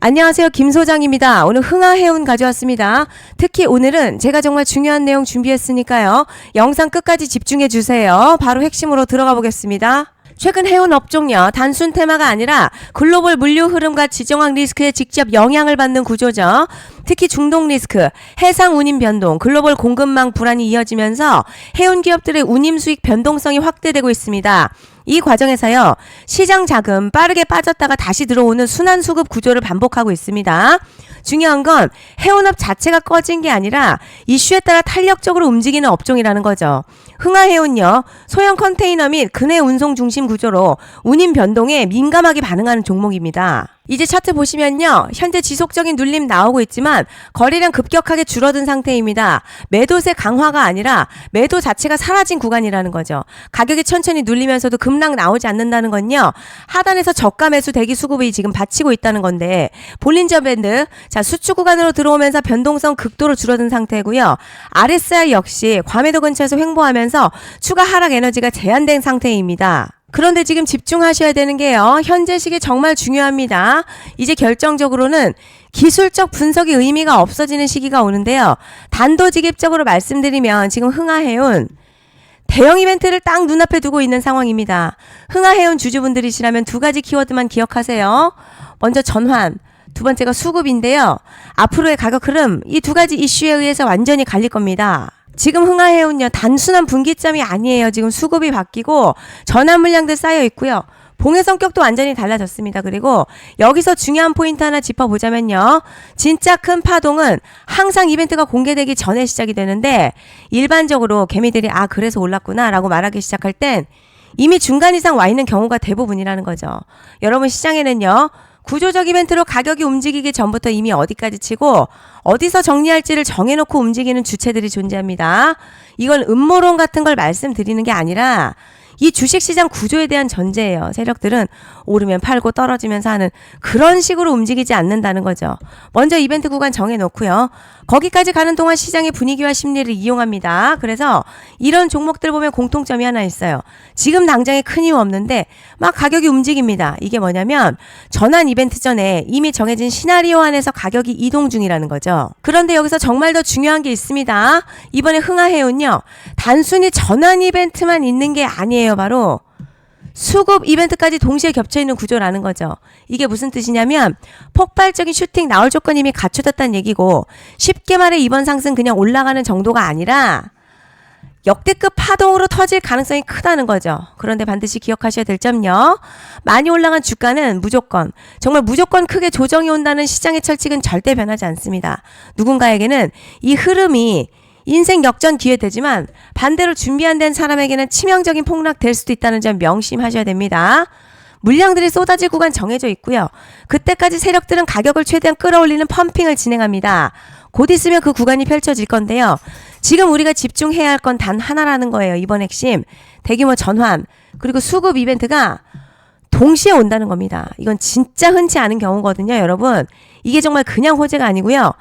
안녕하세요. 김 소장입니다. 오늘 흥하해운 가져왔습니다. 특히 오늘은 제가 정말 중요한 내용 준비했으니까요. 영상 끝까지 집중해 주세요. 바로 핵심으로 들어가 보겠습니다. 최근 해운 업종요, 단순 테마가 아니라 글로벌 물류 흐름과 지정학 리스크에 직접 영향을 받는 구조죠. 특히 중동 리스크, 해상 운임 변동, 글로벌 공급망 불안이 이어지면서 해운 기업들의 운임 수익 변동성이 확대되고 있습니다. 이 과정에서요, 시장 자금 빠르게 빠졌다가 다시 들어오는 순환 수급 구조를 반복하고 있습니다. 중요한 건 해운업 자체가 꺼진 게 아니라 이슈에 따라 탄력적으로 움직이는 업종이라는 거죠. 흥하해운요, 소형 컨테이너 및 근해 운송 중심 구조로 운임 변동에 민감하게 반응하는 종목입니다. 이제 차트 보시면요, 현재 지속적인 눌림 나오고 있지만 거래량 급격하게 줄어든 상태입니다. 매도세 강화가 아니라 매도 자체가 사라진 구간이라는 거죠. 가격이 천천히 눌리면서도 급락 나오지 않는다는 건요, 하단에서 저가 매수 대기 수급이 지금 받치고 있다는 건데, 볼린저 밴드, 자, 수축 구간으로 들어오면서 변동성 극도로 줄어든 상태고요. RSI 역시 과매도 근처에서 횡보하면서 추가 하락 에너지가 제한된 상태입니다. 그런데 지금 집중하셔야 되는 게요, 현재 시기 정말 중요합니다. 이제 결정적으로는 기술적 분석의 의미가 없어지는 시기가 오는데요. 단도직입적으로 말씀드리면 지금 흥하해운 대형 이벤트를 딱 눈앞에 두고 있는 상황입니다. 흥하해운 주주분들이시라면 두 가지 키워드만 기억하세요. 먼저 전환, 두 번째가 수급인데요. 앞으로의 가격 흐름, 이 두 가지 이슈에 의해서 완전히 갈릴 겁니다. 지금 흥하해운요, 단순한 분기점이 아니에요. 지금 수급이 바뀌고 전환 물량들 쌓여 있고요. 봉의 성격도 완전히 달라졌습니다. 그리고 여기서 중요한 포인트 하나 짚어보자면요, 진짜 큰 파동은 항상 이벤트가 공개되기 전에 시작이 되는데, 일반적으로 개미들이 그래서 올랐구나 라고 말하기 시작할 땐 이미 중간 이상 와 있는 경우가 대부분이라는 거죠. 여러분, 시장에는요, 구조적 이벤트로 가격이 움직이기 전부터 이미 어디까지 치고 어디서 정리할지를 정해놓고 움직이는 주체들이 존재합니다. 이건 음모론 같은 걸 말씀드리는 게 아니라 이 주식시장 구조에 대한 전제예요. 세력들은 오르면 팔고 떨어지면서 하는 그런 식으로 움직이지 않는다는 거죠. 먼저 이벤트 구간 정해놓고요, 거기까지 가는 동안 시장의 분위기와 심리를 이용합니다. 그래서 이런 종목들 보면 공통점이 하나 있어요. 지금 당장에 큰 이유 없는데 막 가격이 움직입니다. 이게 뭐냐면 전환 이벤트 전에 이미 정해진 시나리오 안에서 가격이 이동 중이라는 거죠. 그런데 여기서 정말 더 중요한 게 있습니다. 이번에 흥하해운요, 단순히 전환 이벤트만 있는 게 아니에요. 바로 수급 이벤트까지 동시에 겹쳐있는 구조라는 거죠. 이게 무슨 뜻이냐면 폭발적인 슈팅 나올 조건이 이미 갖춰졌다는 얘기고, 쉽게 말해 이번 상승 그냥 올라가는 정도가 아니라 역대급 파동으로 터질 가능성이 크다는 거죠. 그런데 반드시 기억하셔야 될 점요, 많이 올라간 주가는 정말 무조건 크게 조정이 온다는 시장의 철칙은 절대 변하지 않습니다. 누군가에게는 이 흐름이 인생 역전 기회 되지만 반대로 준비 안 된 사람에게는 치명적인 폭락 될 수도 있다는 점 명심하셔야 됩니다. 물량들이 쏟아질 구간 정해져 있고요. 그때까지 세력들은 가격을 최대한 끌어올리는 펌핑을 진행합니다. 곧 있으면 그 구간이 펼쳐질 건데요. 지금 우리가 집중해야 할 건 단 하나라는 거예요. 이번 핵심, 대규모 전환, 그리고 수급 이벤트가 동시에 온다는 겁니다. 이건 진짜 흔치 않은 경우거든요. 여러분, 이게 정말 그냥 호재가 아니고요,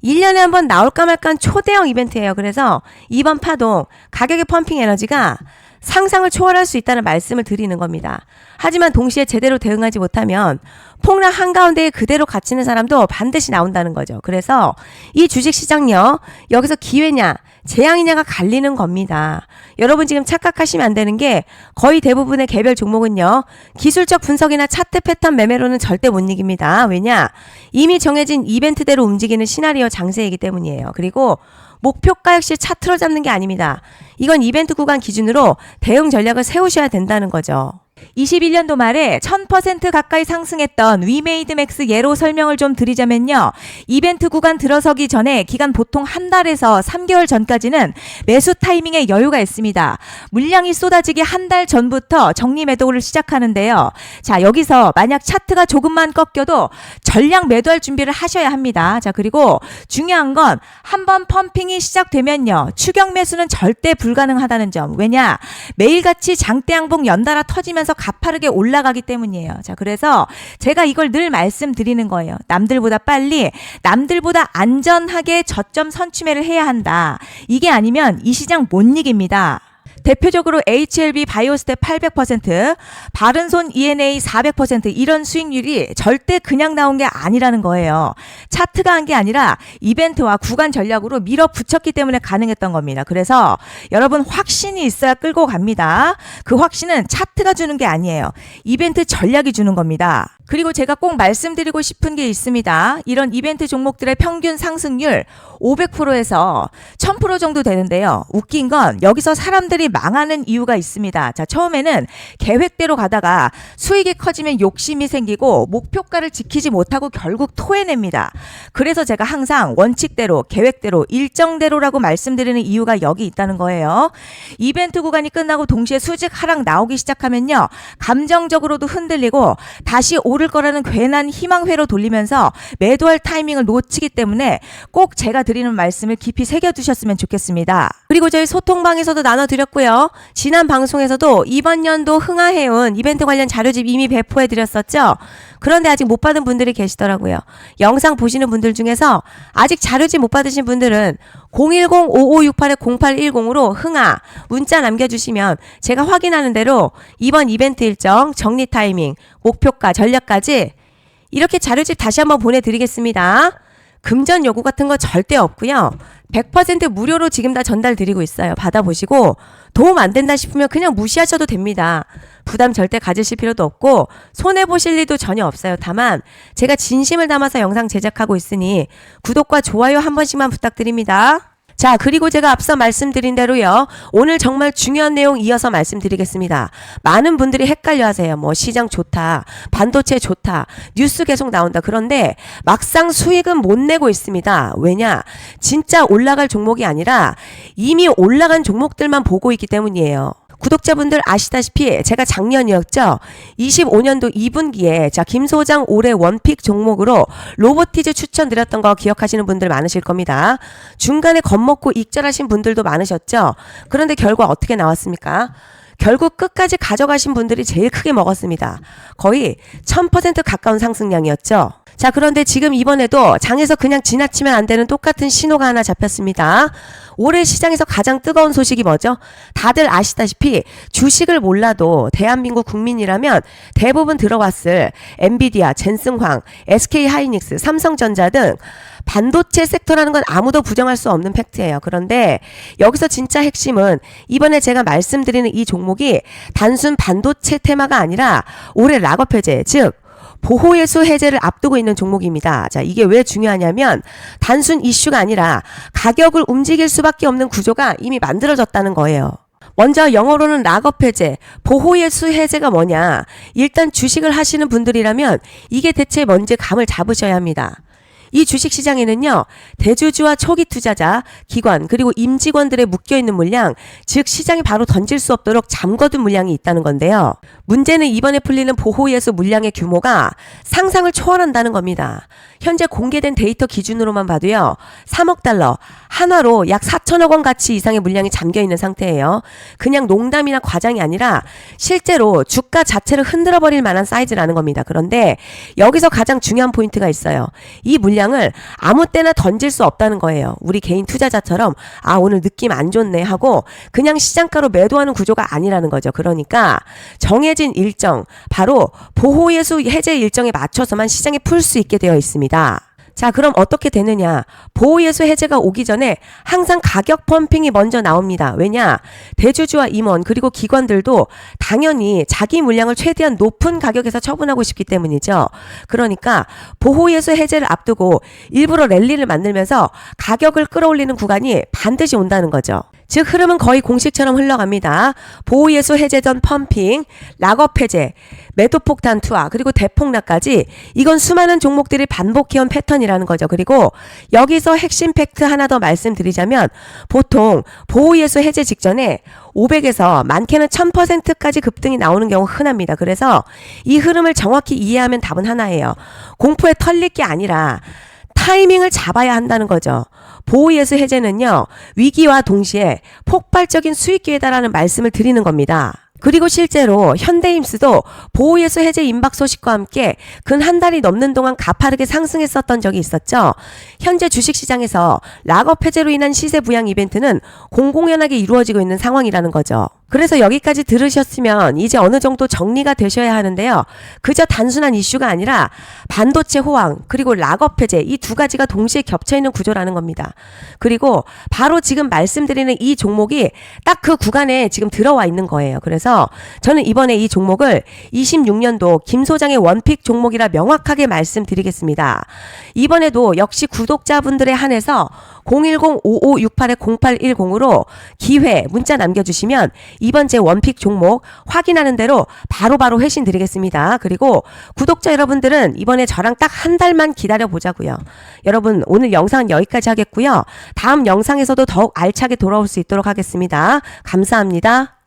1년에 한 번 나올까 말까 초대형 이벤트예요. 그래서 이번 파동, 가격의 펌핑 에너지가 상상을 초월할 수 있다는 말씀을 드리는 겁니다. 하지만 동시에 제대로 대응하지 못하면 폭락 한가운데에 그대로 갇히는 사람도 반드시 나온다는 거죠. 그래서 이 주식시장요, 여기서 기회냐 재앙이냐가 갈리는 겁니다. 여러분, 지금 착각하시면 안 되는 게 거의 대부분의 개별 종목은요, 기술적 분석이나 차트 패턴 매매로는 절대 못 이깁니다. 왜냐? 이미 정해진 이벤트대로 움직이는 시나리오 장세이기 때문이에요. 그리고 목표가 역시 차트로 잡는 게 아닙니다. 이건 이벤트 구간 기준으로 대응 전략을 세우셔야 된다는 거죠. 21년도 말에 1000% 가까이 상승했던 위메이드맥스 예로 설명을 좀 드리자면요, 이벤트 구간 들어서기 전에 기간 보통 한 달에서 3개월 전까지는 매수 타이밍에 여유가 있습니다. 물량이 쏟아지기 한 달 전부터 정리 매도를 시작하는데요. 자, 여기서 만약 차트가 조금만 꺾여도 전량 매도할 준비를 하셔야 합니다. 자, 그리고 중요한 건 한번 펌핑이 시작되면요, 추격 매수는 절대 불가능하다는 점. 왜냐? 매일같이 장대양봉 연달아 터지면서 가파르게 올라가기 때문이에요. 자, 그래서 제가 이걸 늘 말씀드리는 거예요. 남들보다 빨리, 남들보다 안전하게 저점 선취매를 해야 한다. 이게 아니면 이 시장 못 이깁니다. 대표적으로 HLB 바이오스텝 800%, 바른손 ENA 400% 이런 수익률이 절대 그냥 나온 게 아니라는 거예요. 차트가 한 게 아니라 이벤트와 구간 전략으로 밀어붙였기 때문에 가능했던 겁니다. 그래서 여러분 확신이 있어야 끌고 갑니다. 그 확신은 차트가 주는 게 아니에요. 이벤트 전략이 주는 겁니다. 그리고 제가 꼭 말씀드리고 싶은 게 있습니다. 이런 이벤트 종목들의 평균 상승률 500%에서 1000% 정도 되는데요. 웃긴 건 여기서 사람들이 망하는 이유가 있습니다. 자, 처음에는 계획대로 가다가 수익이 커지면 욕심이 생기고 목표가를 지키지 못하고 결국 토해냅니다. 그래서 제가 항상 원칙대로, 계획대로, 일정대로라고 말씀드리는 이유가 여기 있다는 거예요. 이벤트 구간이 끝나고 동시에 수직 하락 나오기 시작하면요. 감정적으로도 흔들리고 다시 오를 거라는 괜한 희망회로 돌리면서 매도할 타이밍을 놓치기 때문에 꼭 제가 드리는 말씀을 깊이 새겨두셨으면 좋겠습니다. 그리고 저희 소통방에서도 나눠드렸고요. 지난 방송에서도 이번 연도 흥하해운 이벤트 관련 자료집 이미 배포해드렸었죠. 그런데 아직 못 받은 분들이 계시더라고요. 영상 보시는 분들 중에서 아직 자료집 못 받으신 분들은 010-5568-0810으로 흥하 문자 남겨주시면 제가 확인하는 대로 이번 이벤트 일정, 정리 타이밍, 목표가, 전략까지 이렇게 자료집 다시 한번 보내드리겠습니다. 금전 요구 같은 거 절대 없고요. 100% 무료로 지금 다 전달 드리고 있어요. 받아보시고 도움 안 된다 싶으면 그냥 무시하셔도 됩니다. 부담 절대 가지실 필요도 없고 손해보실 일도 전혀 없어요. 다만 제가 진심을 담아서 영상 제작하고 있으니 구독과 좋아요 한 번씩만 부탁드립니다. 자, 그리고 제가 앞서 말씀드린 대로요. 오늘 정말 중요한 내용 이어서 말씀드리겠습니다. 많은 분들이 헷갈려 하세요. 뭐 시장 좋다, 반도체 좋다, 뉴스 계속 나온다. 그런데 막상 수익은 못 내고 있습니다. 왜냐? 진짜 올라갈 종목이 아니라 이미 올라간 종목들만 보고 있기 때문이에요. 구독자분들 아시다시피 제가 작년이었죠. 25년도 2분기에 자 김소장 올해 원픽 종목으로 로보티즈 추천드렸던 거 기억하시는 분들 많으실 겁니다. 중간에 겁먹고 익절하신 분들도 많으셨죠. 그런데 결과 어떻게 나왔습니까? 결국 끝까지 가져가신 분들이 제일 크게 먹었습니다. 거의 1000% 가까운 상승량이었죠. 자, 그런데 지금 이번에도 장에서 그냥 지나치면 안 되는 똑같은 신호가 하나 잡혔습니다. 올해 시장에서 가장 뜨거운 소식이 뭐죠? 다들 아시다시피 주식을 몰라도 대한민국 국민이라면 대부분 들어왔을 엔비디아, 젠슨황, SK하이닉스, 삼성전자 등 반도체 섹터라는 건 아무도 부정할 수 없는 팩트예요. 그런데 여기서 진짜 핵심은 이번에 제가 말씀드리는 이 종목이 단순 반도체 테마가 아니라 올해 락업 해제, 즉 보호예수 해제를 앞두고 있는 종목입니다. 자, 이게 왜 중요하냐면 단순 이슈가 아니라 가격을 움직일 수밖에 없는 구조가 이미 만들어졌다는 거예요. 먼저 영어로는 락업 해제, 보호예수 해제가 뭐냐? 일단 주식을 하시는 분들이라면 이게 대체 뭔지 감을 잡으셔야 합니다. 이 주식시장에는요, 대주주와 초기 투자자, 기관, 그리고 임직원들의 묶여있는 물량, 즉 시장이 바로 던질 수 없도록 잠궈둔 물량이 있다는 건데요. 문제는 이번에 풀리는 보호예수 물량의 규모가 상상을 초월한다는 겁니다. 현재 공개된 데이터 기준으로만 봐도요, 3억 달러, 한화로 약 4천억 원 가치 이상의 물량이 잠겨있는 상태예요. 그냥 농담이나 과장이 아니라 실제로 주가 자체를 흔들어버릴 만한 사이즈라는 겁니다. 그런데 여기서 가장 중요한 포인트가 있어요. 이 물량을 아무 때나 던질 수 없다는 거예요. 우리 개인 투자자처럼 아 오늘 느낌 안 좋네 하고 그냥 시장가로 매도하는 구조가 아니라는 거죠. 그러니까 정해진 일정, 바로 보호예수 해제 일정에 맞춰서만 시장에 풀 수 있게 되어 있습니다. 자, 그럼 어떻게 되느냐? 보호예수 해제가 오기 전에 항상 가격 펌핑이 먼저 나옵니다. 왜냐? 대주주와 임원 그리고 기관들도 당연히 자기 물량을 최대한 높은 가격에서 처분하고 싶기 때문이죠. 그러니까 보호예수 해제를 앞두고 일부러 랠리를 만들면서 가격을 끌어올리는 구간이 반드시 온다는 거죠. 즉 흐름은 거의 공식처럼 흘러갑니다. 보호예수 해제 전 펌핑, 락업 해제, 매도폭 단투화, 그리고 대폭락까지 이건 수많은 종목들이 반복해온 패턴이라는 거죠. 그리고 여기서 핵심 팩트 하나 더 말씀드리자면 보통 보호예수 해제 직전에 500에서 많게는 1000%까지 급등이 나오는 경우 흔합니다. 그래서 이 흐름을 정확히 이해하면 답은 하나예요. 공포에 털릴 게 아니라 타이밍을 잡아야 한다는 거죠. 보호예수 해제는요, 위기와 동시에 폭발적인 수익 기회다라는 말씀을 드리는 겁니다. 그리고 실제로 현대임스도 보호예수 해제 임박 소식과 함께 근 한 달이 넘는 동안 가파르게 상승했었던 적이 있었죠. 현재 주식시장에서 락업 해제로 인한 시세 부양 이벤트는 공공연하게 이루어지고 있는 상황이라는 거죠. 그래서 여기까지 들으셨으면 이제 어느 정도 정리가 되셔야 하는데요. 그저 단순한 이슈가 아니라 반도체 호황 그리고 락업 해제 이 두 가지가 동시에 겹쳐있는 구조라는 겁니다. 그리고 바로 지금 말씀드리는 이 종목이 딱 그 구간에 지금 들어와 있는 거예요. 그래서 저는 이번에 이 종목을 26년도 김 소장의 원픽 종목이라 명확하게 말씀드리겠습니다. 이번에도 역시 구독자분들에 한해서 010-5568-0810으로 기회 문자 남겨주시면 이번 제 원픽 종목 확인하는 대로 바로바로 회신 드리겠습니다. 그리고 구독자 여러분들은 이번에 저랑 딱 한 달만 기다려 보자고요. 여러분 오늘 영상은 여기까지 하겠고요. 다음 영상에서도 더욱 알차게 돌아올 수 있도록 하겠습니다. 감사합니다.